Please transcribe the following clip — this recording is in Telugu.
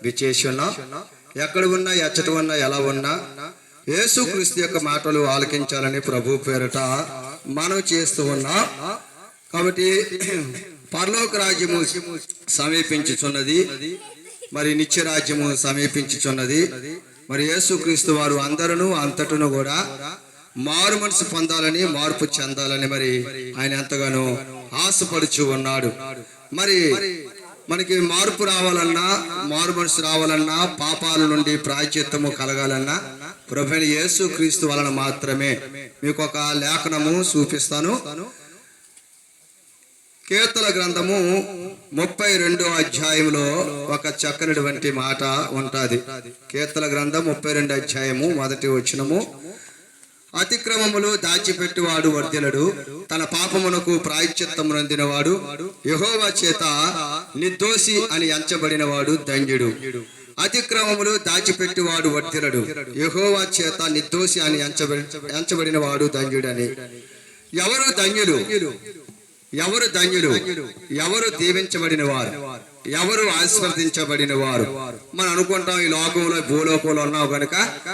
విచేసి ఉన్నాం. ఎక్కడ ఉన్నా, ఎచ్చట ఉన్నా, ఎలా ఉన్నా యేసుక్రీస్తు యొక్క మాటలు ఆలకించాలని ప్రభు పేరట మనం చేస్తూ ఉన్నాం. కాబట్టి పరలోక రాజ్యము సమీపించుచున్నది, మరి నిత్య రాజ్యము సమీపించుచున్నది. మరి యేసుక్రీస్తు వారు అందరూ అంతటను కూడా మారు మనసు పొందాలని, మార్పు చెందాలని మరి ఆయన ఎంతగానో ఆశపడుచు ఉన్నాడు. మరి మనకి మార్పు రావాలన్నా, మారు మనసు రావాలన్నా, పాపాల నుండి ప్రాయశ్చిత్తము కలగాలన్నా ప్రభువైన యేసుక్రీస్తు వలన మాత్రమే. మీకు ఒక లేఖనము చూపిస్తాను. కీర్తన గ్రంథము 32వ అధ్యాయంలో ఒక చక్కనటువంటి మాట ఉంటుంది. కీర్తన గ్రంథం 32వ అధ్యాయము 1వ వచనము, అతిక్రమములు దాచిపెట్టువాడు వర్ధిల్లడు, తన పాపమునకు ప్రాయశ్చిత్తము నొందినవాడు యెహోవా చేత నిర్దోషి అని ఎంచబడినవాడు ధన్యుడు. అతిక్రమములు దాచిపెట్టువాడు వర్ధిల్లడు, యెహోవా చేత నిర్దోషి అని ఎంచబడినవాడు ధన్యుడని. ఎవరు ధన్యులు? ఎవరు ధన్యులు? ఎవరు దీవించబడిన వారు? ఎవరు ఆశీర్వదించబడిన వారు? మనం అనుకుంటాం ఈ లోకంలో, భూలోకంలో ఉన్నావు కనుక